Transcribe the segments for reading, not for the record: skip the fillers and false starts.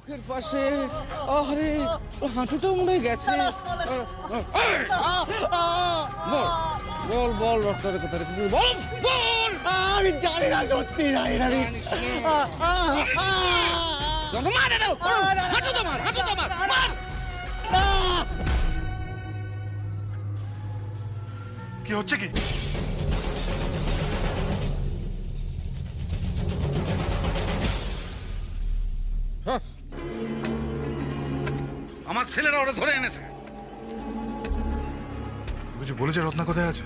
বুকের পাশে। আরে হাঁটুটা মনে হয় গেছে। বল বল রক্তের কথা রেখে বল বল। আমি জানি না, সত্যি জানি না। কি হচ্ছে কি? আমার ছেলেরা ওরা ধরে এনেছে। কিছু বলেছে রত্না কোথায় আছে?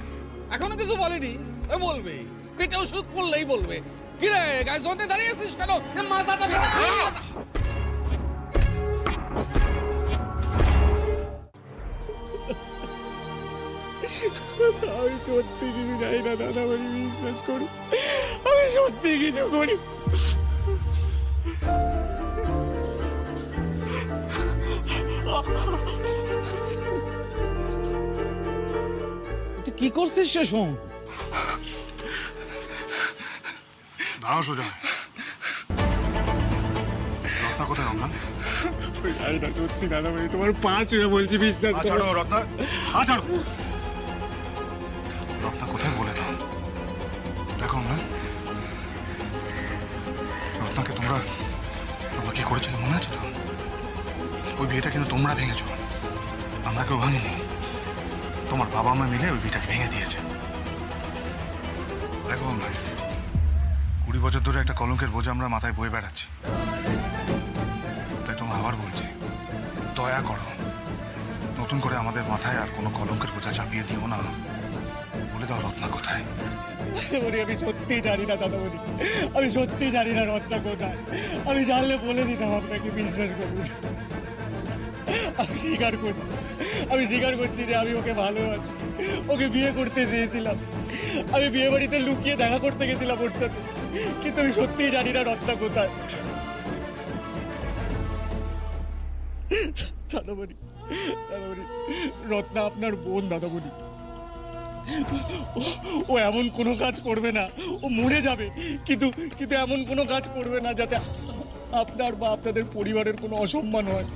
এখনো কিছু বলেনি, ও বলবে। পেটে ওষুধ পড়লেই বলবে। কি রে গায়ে জন্যে দাঁড়িয়ে আছিস কেন? মাথাটা আমি সত্যি কিছু জানি না দাদা, আমি বিশ্বাস করি আমি সত্যি কিছু করি। তুই কি করছিস সে শোন? দাঁড়াও সোজা হয়ে। রত্না কোথায় রমজান? জানি না সত্যি দাদা, আমি তোমার পা ছুঁয়ে বলছি, বিশ্বাস করো। ছাড়ো রত্না, ছাড়ো। রত্না কোথায় বলে দাও। দেখো না, রত্নাকে তোমরা কি করেছিলে মনে আছে তো? ওই বিয়েটা কিন্তু তোমরা ভেঙেছো, আমরা কেউ ভাঙিনি। তোমার বাবা মা মিলে ওই বিয়েটাকে ভেঙে দিয়েছে। দেখো আমরা 20 বছর ধরে একটা কলঙ্কের বোঝা আমরা মাথায় বয়ে বেড়াচ্ছি। তাই তোমার আবার বলছি, দয়া করো, নতুন করে আমাদের মাথায় আর কোনো কলঙ্কের বোঝা চাপিয়ে দিও না। বলে দাও রত্না কোথায়। আমি সত্যি জানি না দাদামণি, আমি সত্যি জানি না রত্না কোথায়। আমি জানলে বলে দিতাম আপনাকে, বিশ্বাস করুন। আমি স্বীকার করছি যে আমি ওকে ভালোবাসি, ওকে বিয়ে করতে চেয়েছিলাম। আমি বিয়ে বাড়িতে লুকিয়ে দেখা করতে গেছিলাম ওর সাথে, কিন্তু আমি সত্যিই জানি না রত্না কোথায়। দাদামণি, রত্না আপনার বোন দাদামণি। ও এমন কোনো কাজ করবে না, ও মরে যাবে, কিন্তু এমন কোনো কাজ করবে না যাতে আপনার বা আপনাদের পরিবারের কোনো অসম্মান হয়।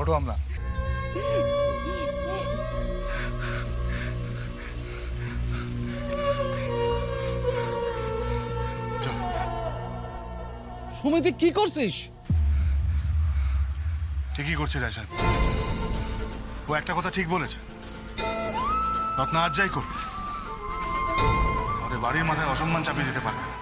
ওঠো আমরা। সুমিতি কি করছিস? ঠিকই করছে রায় সাহেব, ও একটা কথা ঠিক বলেছে। রত্না আজ যাই করবে, আমাদের বাড়ির মাথায় অসম্মান চাপিয়ে দিতে পারবে না।